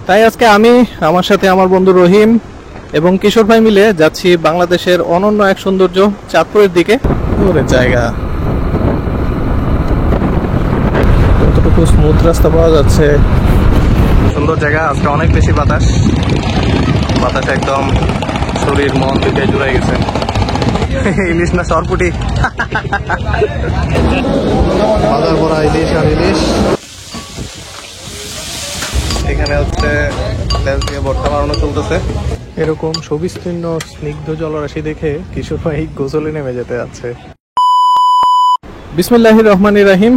তাই আজকে আমি আমার সাথে আমার বন্ধু রহিম এবং কিশোর ভাই মিলে যাচ্ছি বাংলাদেশের অনন্য এক সৌন্দর্য চাঁদপুরের দিকে। ওরে জায়গা, কতটুকু স্মুথ রাস্তা পাওয়া যাচ্ছে, সুন্দর জায়গা। আজকে অনেক বেশি বাতাস, বাতাসে একদম শরীর মন দুটাই জুড়ে গেছে। ইলিশ না সরপুটি, বাজার ভরা ইলিশ আর ইলিশ। এখানে হচ্ছে লেজ দিয়ে ভর্তা বানানো চলতেছে। এরকম সুবিস্তীর্ণ স্নিগ্ধ জলরাশি দেখে কিশোর ভাই গোসলে নেমে যেতে যাচ্ছে। বিসমিল্লাহির রহমানির রহিম।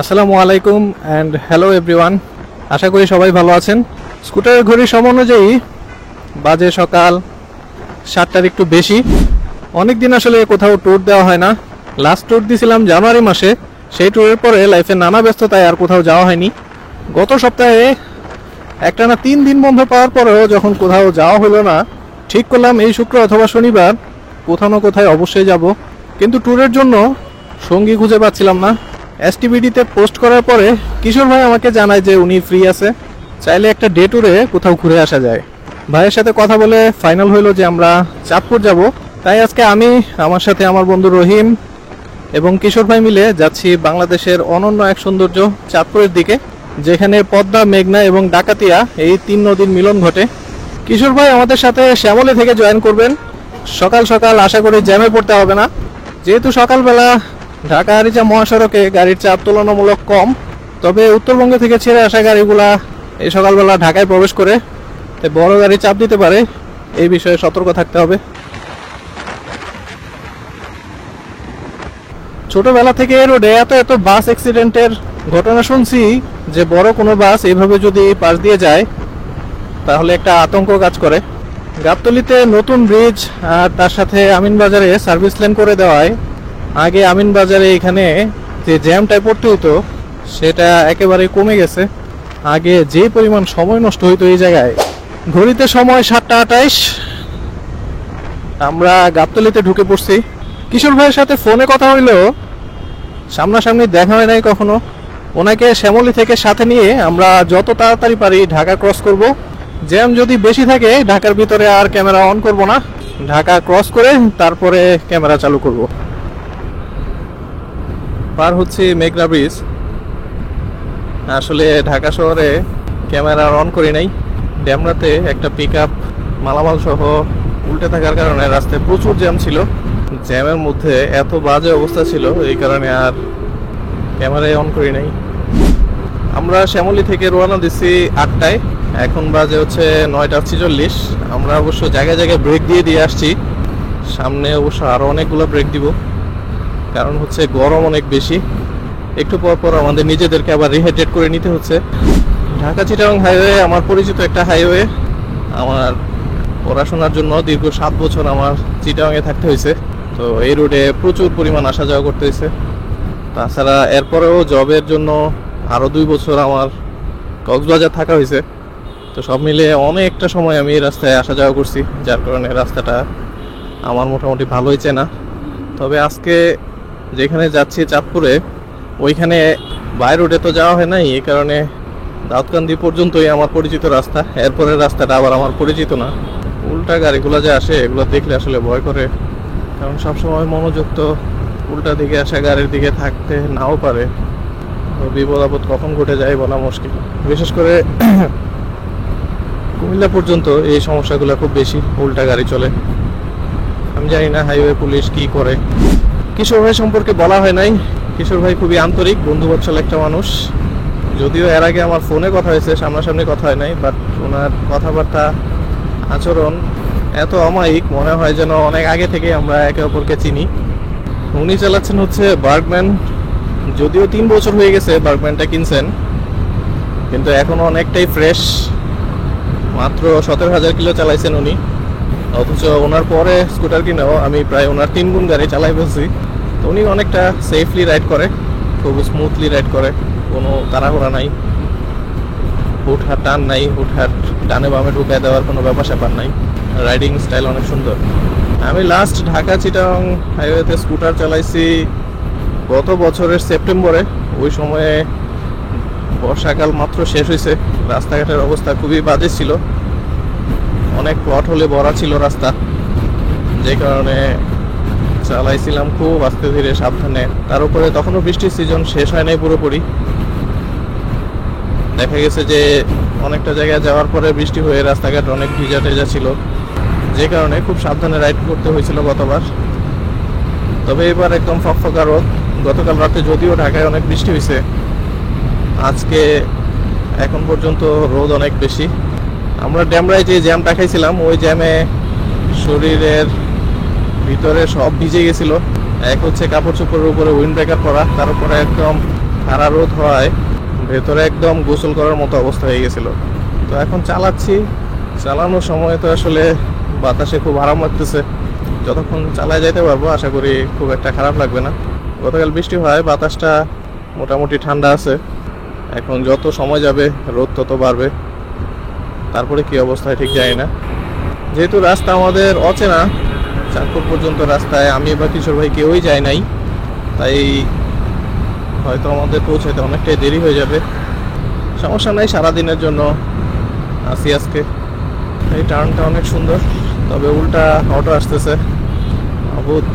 আসসালামু আলাইকুম অ্যান্ড হ্যালো এভরিওয়ান। আশা করি সবাই ভালো আছেন। স্কুটারের ঘড়ির সময় অনুযায়ী বাজে সকাল 7টার একটু বেশি। অনেক দিন আসলে কোথাও ট্যুর দেওয়া হয় না। লাস্ট ট্যুর দিয়েছিলাম জানুয়ারি মাসে। সেই ট্যুরের পরে লাইফে নানা ব্যস্ততায় আর কোথাও যাওয়া হয়নি। গত সপ্তাহে একটানা 3 দিন বন্ধ পাওয়ার পরেও যখন কোথাও যাওয়া হলো না, ঠিক করলাম এই শুক্র অথবা শনিবার কোথাও না কোথায় অবশ্যই যাব। কিন্তু ট্যুরের জন্য সঙ্গী খুঁজে পাচ্ছিলাম না। এসটিবিডিতে পোস্ট করার পরে কিশোর ভাই আমাকে জানায় যে উনি ফ্রি আছে, চাইলে একটা ডে ট্যুরে কোথাও ঘুরে আসা যায়। ভাইয়ের সাথে কথা বলে ফাইনাল হইলো যে আমরা চাঁদপুর যাব। তাই আজকে আমি আমার সাথে আমার বন্ধু রহিম এবং কিশোর ভাই মিলে যাচ্ছি বাংলাদেশের অনন্য এক সৌন্দর্য চাঁদপুরের দিকে, যেখানে পদ্মা, মেঘনা এবং ডাকাতিয়া এই 3 নদীর মিলন ঘটে। কিশোর ভাই আমাদের সাথে শ্যামলী থেকে জয়েন করবেন। সকাল সকাল আশা করি জ্যামে পড়তে হবে না, যেহেতু সকালবেলা ঢাকা আরিচা মহাসড়কে গাড়ির চাপ তুলনামূলক কম। তবে উত্তরবঙ্গ থেকে ছেড়ে আসা গাড়িগুলা এই সকালবেলা ঢাকায় প্রবেশ করে, তাই বড় গাড়ি চাপ দিতে পারে, এই বিষয়ে সতর্ক থাকতে হবে। ছোটবেলা থেকে এই রোডে এত বাস অ্যাক্সিডেন্টের ঘটনা শুনছি যে বড় কোনো বাস এইভাবে যদি পাশ দিয়ে যায় তাহলে একটা আতঙ্ক কাজ করে। গাবতলীতে নতুন ব্রিজ আর তার সাথে আমিনবাজারে সার্ভিস লেন করে দেওয়ায় আগে আমিনবাজারে এখানে যে জ্যামটায় পড়তে হতো সেটা একেবারে কমে গেছে। আগে যে পরিমাণ সময় নষ্ট হইতো এই জায়গায়। ঘড়িতে সময় 7টা 28। আমরা গাবতলীতে ঢুকে পড়ছি। কিশোর ভাইয়ের সাথে ফোনে কথা হইলেও সামনাসামনি দেখা হয় নাই কখনো। ওনাকে শ্যামলী থেকে সাথে নিয়ে আমরা যত তাড়াতাড়ি পারি ঢাকা ক্রস করব। জ্যাম যদি বেশি থাকে ঢাকার ভিতরে আর ক্যামেরা অন করব না, ঢাকা ক্রস করে তারপরে ক্যামেরা চালু করব। পার হচ্ছে মেঘনা ব্রিজ। আসলে ঢাকা শহরে ক্যামেরা অন করি নাই। ড্যামরাতে একটা পিকআপ মালামাল সহ উল্টে থাকার কারণে রাস্তায় প্রচুর জ্যাম ছিল। জ্যামের মধ্যে এত বাজে অবস্থা ছিল, এই কারণে আর ক্যামেরায় অন করি নাই। আমরা শ্যামলী থেকে রওনা দিচ্ছি 8টায়, এখন বাজে হচ্ছে 9টা 46। আমরা অবশ্য জায়গায় জায়গায় ব্রেক দিয়ে আসছি। সামনে অবশ্য আরও অনেকগুলো ব্রেক দিব, কারণ হচ্ছে গরম অনেক বেশি। একটু পর পর আমাদের নিজেদেরকে আবার রিহাইড্রেট করে নিতে হচ্ছে। ঢাকা চিটাগাং হাইওয়ে আমার পরিচিত একটা হাইওয়ে। আমার পড়াশোনার জন্য দীর্ঘ 7 বছর আমার চিটাগাংয়ে থাকতে হয়েছে, তো এই রোডে প্রচুর পরিমাণ আসা যাওয়া করতে হয়েছে। তাছাড়া এরপরেও জবের জন্য আরও 2 বছর আমার কক্সবাজার থাকা হয়েছে। তো সব মিলে অনেকটা সময় আমি এই রাস্তায় আসা যাওয়া করছি, যার কারণে রাস্তাটা আমার মোটামুটি ভালোই চেনা। তবে আজকে যেখানে যাচ্ছি চাঁদপুরে, ওইখানে বাই রোডে তো যাওয়া হয় নাই, এই কারণে দাউদকান্দি পর্যন্তই আমার পরিচিত রাস্তা। এরপরের রাস্তাটা আবার আমার পরিচিত না। উল্টা গাড়িগুলো যে আসে এগুলো দেখলে আসলে ভয় করে, কারণ সবসময় মনোযোগ তো উল্টা দিকে আসা গাড়ির দিকে থাকতে নাও পারে। বিপদ আপদ কখন ঘটে যায় বলা মুশকিল। বিশেষ করে কুমিল্লা পর্যন্ত এই সমস্যাগুলো খুব বেশি, উল্টা গাড়ি চলে। আমি জানি না হাইওয়ে পুলিশ কি করে। কিশোর ভাই সম্পর্কে বলা হয় নাই। কিশোর ভাই খুবই আন্তরিক, বন্ধুবৎসল একটা মানুষ। যদিও এর আগে আমার ফোনে কথা হয়েছে, সামনাসামনি কথা হয় নাই, বাট ওনার কথাবার্তা, আচরণ এত অমায়িক, মনে হয় যেন অনেক আগে থেকে আমরা একে অপরকে চিনি। উনি চালাচ্ছেন হচ্ছে বার্গম্যান। যদিও 3 বছর হয়ে গেছে বার্গম্যানটা কিনছেন, কিন্তু এখনো অনেকটাই ফ্রেশ। মাত্র 17,000 কিলো চালাইছেন উনি, অথচ ওনার পরে স্কুটার কিনেও আমি প্রায় ওনার 3 গুণ গাড়ি চালাই বলছি। তো উনি অনেকটা সেফলি রাইড করে, খুব স্মুথলি রাইড করে, কোনো তাড়াহুড়া নাই, হুটহাট টান নাই, হুটহাট ডানে বামে ঢুকায় দেওয়ার কোনো ব্যাপার স্যাপার নাই। রাইডিং স্টাইল অনেক সুন্দর। আমি লাস্ট ঢাকা চিটাগাং হাইওয়েতে স্কুটার চালাইছি গত বছরের সেপ্টেম্বরে। ওই সময়ে বর্ষাকাল মাত্র শেষ হয়েছে, রাস্তাঘাটের অবস্থা খুবই বাজে ছিল, অনেক প্লট হলে ভরা ছিল রাস্তা, যে কারণে চালাইছিলাম খুব আস্তে ধীরে সাবধানে। তার উপরে তখনও বৃষ্টির সিজন শেষ হয় নাই পুরোপুরি, দেখা গেছে যে অনেকটা জায়গায় যাওয়ার পরে বৃষ্টি হয়ে রাস্তাঘাট অনেক ভিজা টেজা ছিল, যে কারণে খুব সাবধানে রাইড করতে হয়েছিল গতবার। তবে এবার একদম ফকফকা রোদ। গতকাল রাতে যদিও ঢাকায় অনেক বৃষ্টি হয়েছে, আজকে এখন পর্যন্ত রোদ অনেক বেশি। আমরা ড্যামরায় যে জ্যামটা খাইছিলাম ওই জ্যামে শরীরের ভিতরে সব ভিজে গেছিল। এক হচ্ছে কাপড় চোপড়ের উপরে উইন্ড ব্রেকার পরা, তার উপরে একদম খাড়া রোদ হওয়ায় ভেতরে একদম গোসল করার মতো অবস্থা হয়ে গেছিল। তো এখন চালাচ্ছি, চালানোর সময় তো আসলে বাতাসে খুব আরাম লাগতেছে, যতক্ষণ চালায় যাইতে পারবো আশা করি খুব একটা খারাপ লাগবে না। গতকাল বৃষ্টি হয়, বাতাসটা মোটামুটি ঠান্ডা আছে, এখন যত সময় যাবে রোদ তত বাড়বে, তারপরে কি অবস্থা ঠিক জানি না। যেহেতু রাস্তা আমাদের অচেনা, চাঁদপুর পর্যন্ত রাস্তায় আমি বা কিশোর ভাই কেউই যায় নাই, তাই হয়তো আমাদের পৌঁছাতে অনেকটাই দেরি হয়ে যাবে। সমস্যা নাই, সারাদিনের জন্য আসি আজকে। এই টার্নটা অনেক সুন্দর, তবে উল্টা অটো আসতেছে, অদ্ভুত।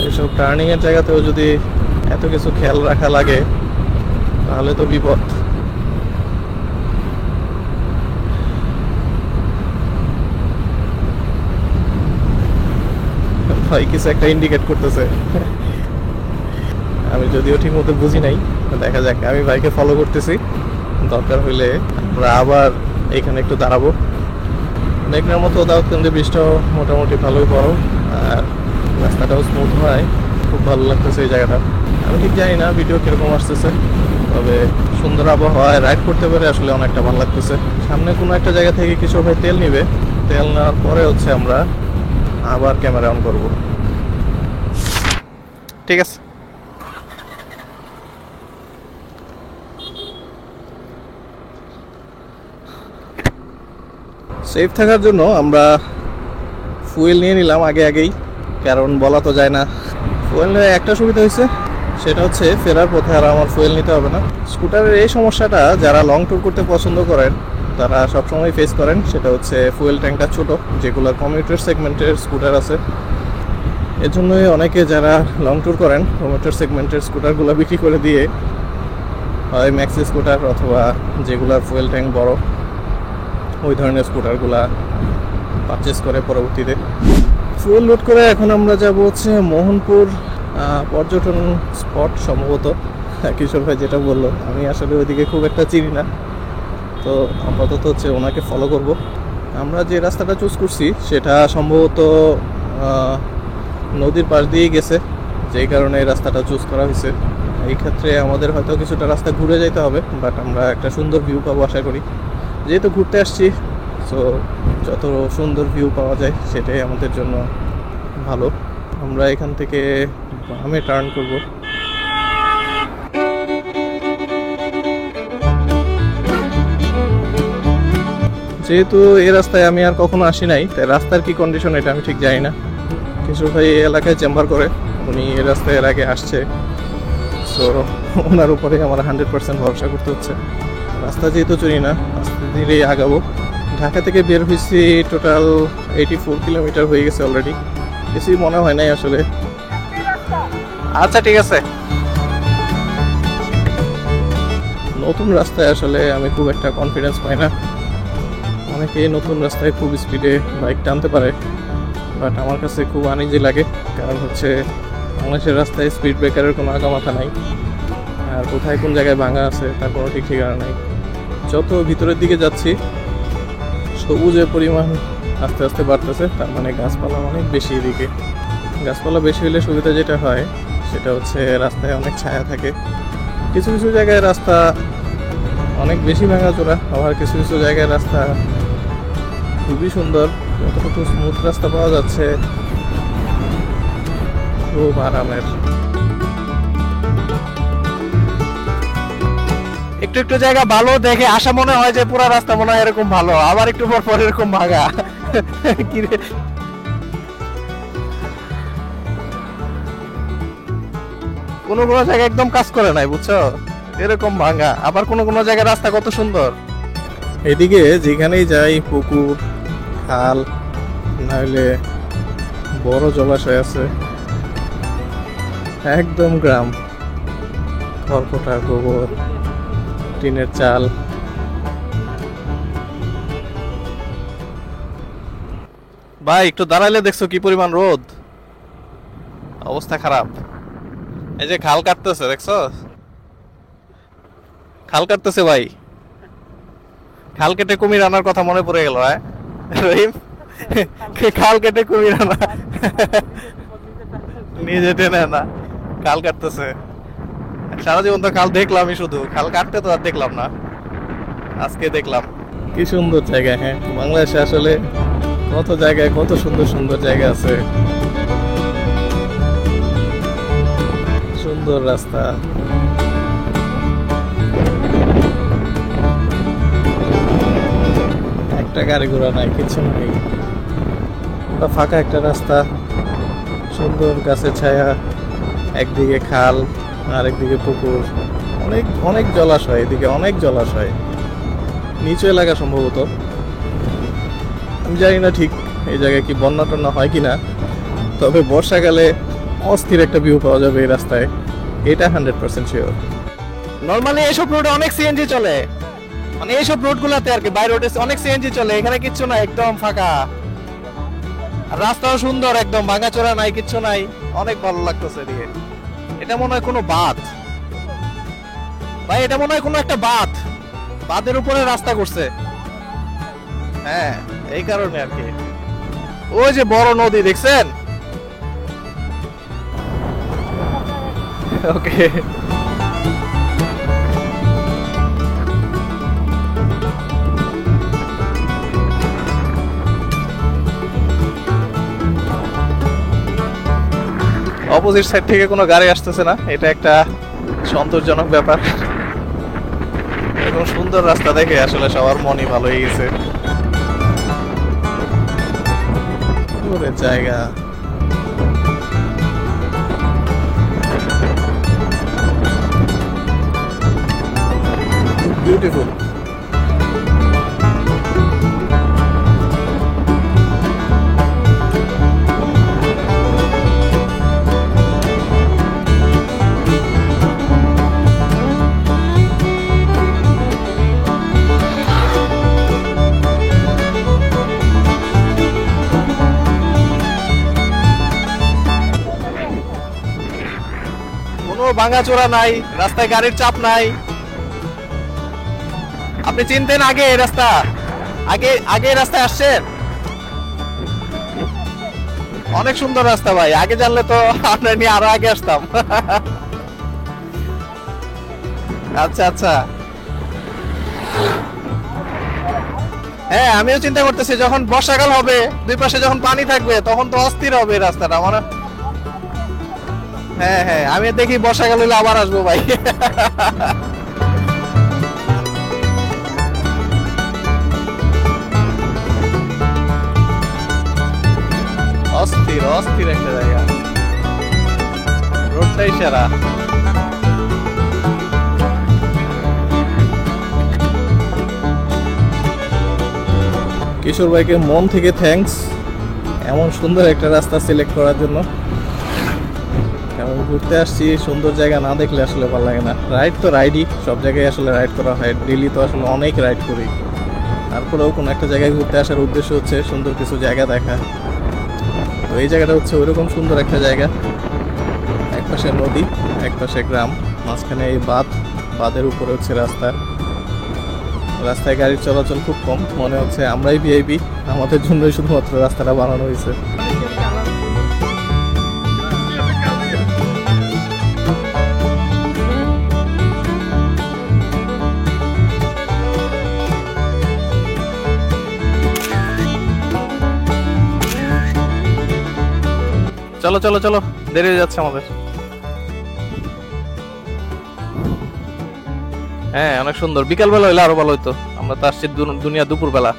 এইসব টার্নিংয়ের জায়গাতেও যদি এত কিছু খেয়াল রাখা লাগে তাহলে তো বিপদ। ভাই কিছু একটা ইন্ডিকেট করতেছে, আমি যদিও ঠিক মতো বুঝি নাই, দেখা যাক। আমি ভাইকে ফলো করতেছি, দরকার হইলে আমরা আবার এখানে একটু দাঁড়াবো। মেঘনার মতো দাউদকান্দি ব্রিজটাও মোটামুটি ভালোই বড়, আর রাস্তাটাও স্মুথ হয়, খুব ভালো লাগতেছে এই জায়গাটা। আমি ঠিক জানি না ভিডিও কিরকম আসতেছে, তবে সুন্দর আবহাওয়ায় রাইড করতে পারে আসলে অনেকটা ভালো লাগতেছে। সামনে কোনো একটা জায়গা থেকে কিছু ভাই তেল নিবে, তেল নেওয়ার পরে হচ্ছে আমরা আবার ক্যামেরা অন করব। ঠিক আছে। সেফ থাকার জন্য আমরা ফুয়েল নিয়ে নিলাম আগেই, কারণ বলা তো যায় না। ফুয়েল নিয়ে একটা সুবিধা হয়েছে, সেটা হচ্ছে ফেরার পথে আর আমার ফুয়েল নিতে হবে না। স্কুটারের এই সমস্যাটা যারা লং ট্যুর করতে পছন্দ করেন তারা সবসময় ফেস করেন, সেটা হচ্ছে ফুয়েল ট্যাঙ্কটা ছোটো, যেগুলো কমিউটার সেগমেন্টের স্কুটার আছে। এর জন্যই অনেকে যারা লং ট্যুর করেন কমিউটার সেগমেন্টের স্কুটারগুলো বিক্রি করে দিয়ে হয় ম্যাক্সি স্কুটার অথবা যেগুলোর ফুয়েল ট্যাঙ্ক বড় ওই ধরনের স্কুটারগুলা পারচেস করে পরবর্তীতে। ফুয়েল লোড করে এখন আমরা যাব হচ্ছে মোহনপুর পর্যটন স্পট সম্ভবত, কিশোর ভাই যেটা বললো। আমি আসলে ওইদিকে খুব একটা চিনি না, তো আপাতত হচ্ছে ওনাকে ফলো করব। আমরা যে রাস্তাটা চুজ করছি সেটা সম্ভবত নদীর পাশ দিয়েই গেছে, যেই কারণে এই রাস্তাটা চুজ করা হয়েছে। এই ক্ষেত্রে আমাদের হয়তো কিছুটা রাস্তা ঘুরে যেতে হবে, বাট আমরা একটা সুন্দর ভিউ পাবো আশা করি। যেহেতু ঘুরতে আসছি, সো যত সুন্দর ভিউ পাওয়া যায় সেটাই আমাদের জন্য ভালো। আমরা এখান থেকে বামে টার্ন করব। যেহেতু এই রাস্তায় আমি আর কখনো আসি নাই, তাই রাস্তার কি কন্ডিশন এটা আমি ঠিক জানি না। কিশোর ভাই এই এলাকায় চেম্বার করে, উনি এই রাস্তায় এর আগে আসছে, সো ওনার উপরে আমার 100% ভরসা করতে হচ্ছে। রাস্তা যেহেতু চিনি না, আস্তে ধীরেই আগাবো। ঢাকা থেকে বের হয়েছি টোটাল 84 কিলোমিটার হয়ে গেছে অলরেডি, কিছুই মনে হয় নাই আসলে। আচ্ছা ঠিক আছে। নতুন রাস্তায় আসলে আমি খুব একটা কনফিডেন্স পাই না। অনেকে নতুন রাস্তায় খুব স্পিডে বাইক টানতে পারে, বাট আমার কাছে খুব আনইজি লাগে, কারণ হচ্ছে বাংলাদেশের রাস্তায় স্পিড ব্রেকারের কোনো আগামাথা নাই, আর কোথায় কোন জায়গায় ভাঙা আছে তার কোনো ঠিক ঠিকানা নাই। যত ভিতরের দিকে যাচ্ছি সবুজের পরিমাণ আস্তে আস্তে বাড়তেছে, তার মানে গাছপালা অনেক বেশি এদিকে। গাছপালা বেশি হলে সুবিধা যেটা হয় সেটা হচ্ছে রাস্তায় অনেক ছায়া থাকে। কিছু কিছু জায়গায় রাস্তা অনেক বেশি ভাঙাচোরা, আবার কিছু কিছু জায়গায় রাস্তা খুবই সুন্দর। যতটুকু স্মুথ রাস্তা পাওয়া যাচ্ছে খুব আরামের। একটু একটু জায়গা ভালো দেখে আসা মনে হয় যে পুরো রাস্তা মনে হয় এরকম ভালো, আবার একটু পর পর এরকম ভাঙা। কোনো কোনো জায়গায় একদম কাজ করে নাই, বুঝছো, এরকম ভাঙা, আবার কোন কোন জায়গায় রাস্তা কত সুন্দর। এদিকে যেখানেই যাই পুকুর, খাল, নাহলে বড় জলাশয় আছে, একদম গ্রাম। খড়কুটা, গোবর, টিনের চাল। ভাই একটু দাঁড়াইলে দেখছো কি পরিমাণ রোদ, অবস্থা খারাপ। এই যে খাল কাটতেছে, দেখছো? খাল কাটতেছে ভাই, খাল কেটে কুমির আনার কথা মনে পড়ে গেল। হ্যাঁ রহিম, খাল কেটে কুমির আনা নিজে টেনে না, খাল কাটতেছে। সারা জীবন তো খাল দেখলামই, শুধু খাল কাটতে তো আর দেখলাম না, আজকে দেখলাম। কি সুন্দর জায়গা। হ্যাঁ, বাংলাদেশে আসলে কত জায়গায় কত সুন্দর সুন্দর জায়গা আছে, সুন্দর রাস্তা। একটা গাড়ি ঘোড়া নাই, কিছু নেই, ফাঁকা একটা রাস্তা, সুন্দর গাছের ছায়া, একদিকে খাল আর একদিকে পুকুর, অনেক অনেক জলাশয়, এদিকে অনেক জলাশয়, নিচু এলাকা সম্ভবত। আমি জানি না ঠিক এই জায়গায় কি বন্যা টন্যা হয় কিনা, তবে বর্ষাকালে অস্থির একটা ভিউ পাওয়া যাবে এই রাস্তায়, এটা 100% শিওর। নর্মালি এইসব রোডে অনেক সিএনজি চলে, মানে এইসব রোড গুলাতে আর কি, বাই রোডে অনেক সিএনজি চলে, এখানে কিচ্ছু না, একদম ফাঁকা। আর রাস্তাও সুন্দর, একদম ভাঙাচোরা নাই, কিচ্ছু নাই, অনেক ভালো লাগতেছে এদিকে। এটা মনে হয় কোনো বাঁধ ভাই, এটা মনে হয় কোনো একটা বাঁধ, বাঁধের উপরে রাস্তা করছে। হ্যাঁ, এই কারণে আর কি। ওই যে বড় নদী দেখছেন? ওকে, অপোজিট সাইড থেকে কোনো গাড়ি আসতেছে না, এটা একটা সন্তোষজনক ব্যাপার। এরকম সুন্দর রাস্তা দেখে আসলে সবার মনই ভালো হয়ে গেছে। জায়গা বিউটিফুল। ভাঙাচোরা নাই, রাস্তায় গাড়ির চাপ নাই। আপনি চিনতেন আগে এই রাস্তা? আগে আগে রাস্তায় আসছেন? অনেক সুন্দর রাস্তা ভাই, আগে জানলে তো আমরা নিয়ে আরো আগে আসতাম। আচ্ছা আচ্ছা, হ্যাঁ আমিও চিন্তা করতেছি, যখন বর্ষাকাল হবে, দুই পাশে যখন পানি থাকবে, তখন তো অস্থির হবে রাস্তাটা মানে। হ্যাঁ হ্যাঁ, আমি দেখি বর্ষাকাল হলে আবার আসবো ভাই। অস্থির অস্থির একটা জায়গা, রোডটাই সেরা। কিশোর ভাইকে মন থেকে থ্যাঙ্কস, এমন সুন্দর একটা রাস্তা সিলেক্ট করার জন্য। ঘুরতে আসছি, সুন্দর জায়গা না দেখলে আসলে ভালো লাগে না। রাইড তো রাইডই, সব জায়গায় আসলে রাইড করা হয়, ডেলি তো আসলে অনেক রাইড করি। তারপরেও কোনো একটা জায়গায় ঘুরতে আসার উদ্দেশ্য হচ্ছে সুন্দর কিছু জায়গা দেখা। তো এই জায়গাটা হচ্ছে ওইরকম সুন্দর একটা জায়গা, এক পাশে নদী, এক পাশে গ্রাম, মাঝখানে এই বাঁধ, বাঁধের উপরে হচ্ছে রাস্তা। রাস্তায় গাড়ির চলাচল খুব কম, মনে হচ্ছে আমরাই ভিআইপি, আমাদের জন্যই শুধুমাত্র রাস্তাটা বানানো হয়েছে। চলো চলো চলো, দেরি হয়ে যাচ্ছে আমাদের। হ্যাঁ অনেক সুন্দর, বিকাল বেলা হইলে আরো ভালো হইতো, আমরা তো আসছি দুনিয়া দুপুর বেলা।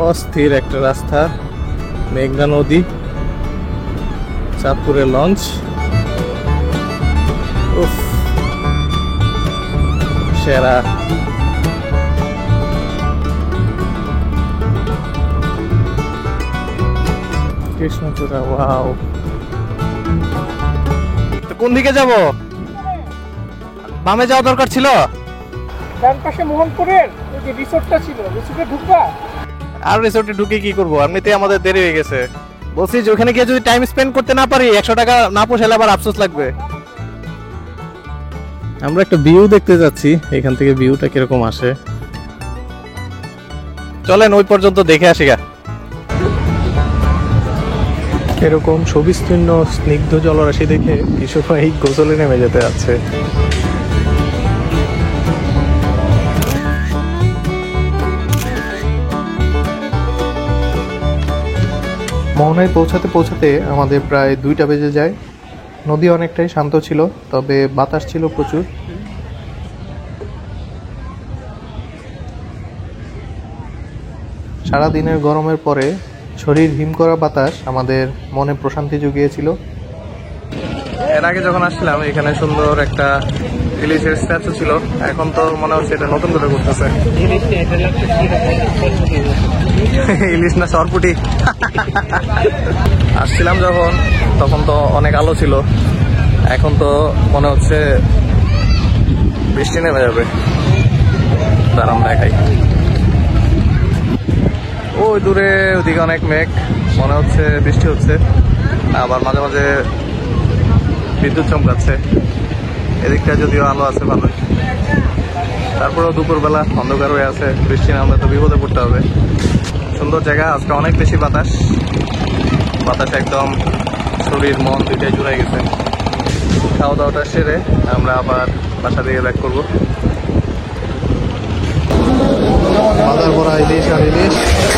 অস্থির একটা রাস্তা, মেঘনা নদী, চাঁদপুরের লঞ্চ। উফ, সেরা। কৃষ্ণচূড়া, ওয়াও। কোন দিকে যাব? বামে যাওয়া দরকার ছিল। ডান পাশে মোহনপুরের ওই যে রিসোর্টটা ছিল, রিসোর্টে ঢুকবা। আর রিসোর্টে ঢুকে কি করবো? এমনিতেই আমাদের দেরি হয়ে গেছে। বলছি যে ওখানে গিয়ে যদি টাইম স্পেন্ড করতে না পারি 100 টাকা না পোষালে আবার আফসোস লাগবে। আমরা একটা ভিউ দেখতে যাচ্ছি, এখান থেকে ভিউটা কিরকম আসে। চলেন ওই পর্যন্ত দেখে আসি গা। এরকম সবিস্তীর্ণ স্নিগ্ধ জলরাশি দেখে কিছু ভাই গোসলে নেমে যেতে যাচ্ছে। মোহনায় পৌঁছাতে পৌঁছাতে আমাদের প্রায় 2টা বেজে যায়। নদী অনেকটাই শান্ত ছিল, তবে বাতাস ছিল প্রচুর। সারাদিনের গরমের পরে শরীর হিম করা বাতাস আমাদের মনে প্রশান্তি জুগিয়েছিল। এর আগে যখন আসছিলাম এখানে সুন্দর একটা ইলিশের স্ট্যাচু ছিল, এখন তো মনে হচ্ছে এটা নতুন করে করতেছে। ইলিশ না সরপুটি। আসছিলাম যখন তখন তো অনেক আলো ছিল, এখন তো মনে হচ্ছে বৃষ্টি নেমে যাবে। দাঁড়ান দেখাই, ওই দূরে ওদিকে অনেক মেঘ, মনে হচ্ছে বৃষ্টি হচ্ছে, আবার মাঝে মাঝে বিদ্যুৎ চমকাচ্ছে। এদিকটা যদিও আলো আছে ভালো, তারপরেও দুপুরবেলা অন্ধকার হয়ে আছে, বৃষ্টি নামলে তো বিপদে পড়তে হবে। সুন্দর জায়গা, আজকে অনেক বেশি বাতাস, বাতাস একদম শরীর মন দুইটাই জুড়ে গেছে। খাওয়া দাওয়াটা সেরে আমরা আবার বাসা দিয়ে ব্যাক করবো। বাজার ভরা ইলিশ আর ইলিশ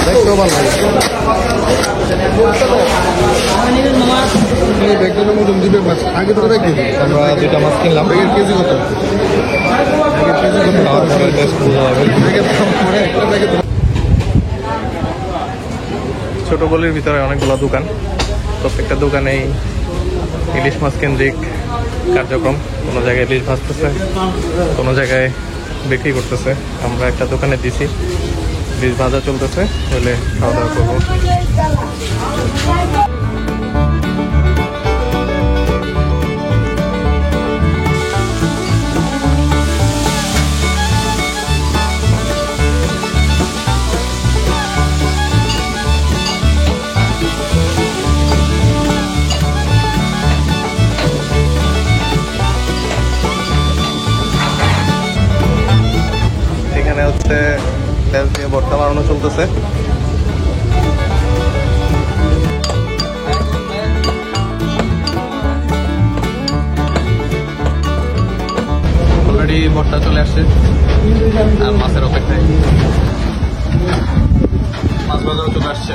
দেখতেও ভালো লাগে। আমরা 2টা মাছ কিনলাম। কেজি কত? ছোট গলির ভিতরে অনেকগুলো দোকান, প্রত্যেকটা দোকানেই ইলিশ মাছ কেন্দ্রিক কার্যক্রম। কোনো জায়গায় ইলিশ ভাজতেছে, কোনো জায়গায় বিক্রি করতেছে। আমরা একটা দোকানে দিছি, ইলিশ ভাজা চলতেছে, হলে খাওয়া দাওয়া করবো। এখানে হচ্ছে তেল দিয়ে ভর্তা বানানো চলতেছে। অলরেডি ভর্তা চলে আসছে আর মাছের অপেক্ষায়। মাছ বাজারও চলে আসছে।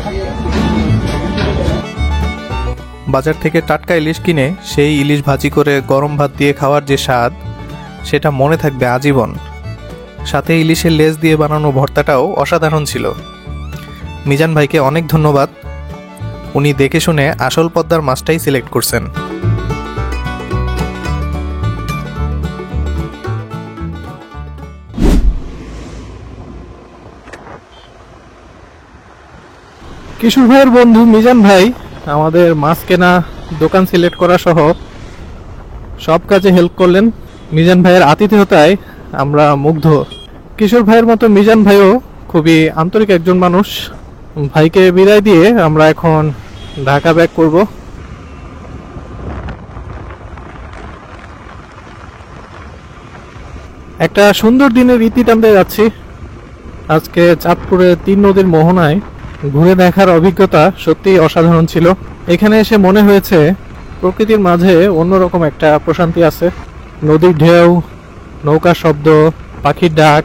বাজার থেকে টাটকা ইলিশ কিনে সেই ইলিশ ভাজি করে গরম ভাত দিয়ে খাওয়ার যে স্বাদ, সেটা মনে থাকবে আজীবন। সাথে ইলিশের লেজ দিয়ে বানানো ভর্তাটাও অসাধারণ ছিল। মিজান ভাইকে অনেক ধন্যবাদ, উনি দেখে শুনে আসল পদ্মার মাছটাই সিলেক্ট করছেন। কিশোর ভাইয়ের বন্ধু মিজান ভাই আমাদের মাছ কেনা, দোকান সিলেক্ট করা সহ সব কাজে হেল্প করলেন। মিজান ভাইয়ের আতিথেয়তায় আমরা মুগ্ধ। কিশোর ভাইয়ের মতো মিজান ভাইও খুবই আন্তরিক একজন মানুষ। ভাইকে বিদায় দিয়ে আমরা এখন ঢাকা ব্যাক করব। একটা সুন্দর দিনের ইতি টানতে যাচ্ছি। আজকে চাঁদপুরে 3 নদীর মোহনায় ঘুরে দেখার অভিজ্ঞতা সত্যিই অসাধারণ ছিল। এখানে এসে মনে হয়েছে প্রকৃতির মাঝে অন্যরকম একটা প্রশান্তি আছে। নদীর ঢেউ, নৌকার শব্দ, পাখির ডাক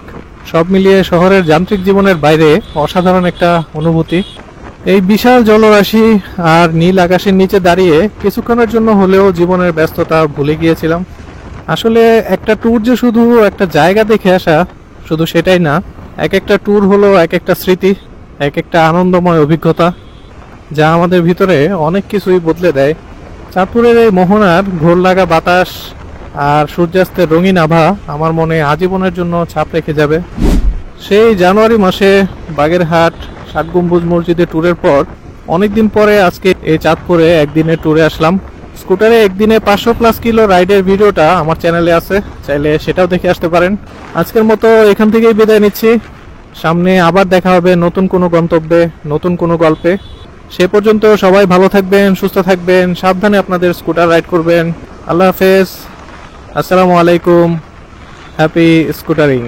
সব মিলিয়ে শহরের যান্ত্রিক জীবনের বাইরে অসাধারণ একটা অনুভূতি। এই বিশাল জলরাশি আর নীল আকাশের নিচে দাঁড়িয়ে কিছুক্ষণের জন্য হলেও জীবনের ব্যস্ততা ভুলে গিয়েছিলাম। আসলে একটা ট্যুর যে শুধু একটা জায়গা দেখে আসা, শুধু সেটাই না, এক একটা ট্যুর হলো এক একটা স্মৃতি, এক একটা আনন্দময় অভিজ্ঞতা, যা আমাদের ভিতরে অনেক কিছুই বদলে দেয়। চাঁদপুরের এই মোহনার ঘোর লাগা বাতাস, আর সূর্যাস্তের রঙিন আভা আমার মনে আজীবনের জন্য ছাপ রেখে যাবে। সেই জানুয়ারি মাসে বাগেরহাট 7 গম্বুজ মসজিদে ট্যুরের পর অনেকদিন পরে আজকে এই চাঁদপুরে একদিনের ট্যুরে আসলাম। স্কুটারে একদিনে 500+ কিলো রাইডের ভিডিওটা আমার চ্যানেলে আছে, চাইলে সেটাও দেখে আসতে পারেন। আজকের মতো এখান থেকেই বিদায় নিচ্ছি। সামনে আবার দেখা হবে নতুন কোনো গন্তব্যে, নতুন কোনো গল্পে। সে পর্যন্ত সবাই ভালো থাকবেন, সুস্থ থাকবেন, সাবধানে আপনাদের স্কুটার রাইড করবেন। আল্লাহ হাফেজ, আসসালামু আলাইকুম, হ্যাপি স্কুটারিং।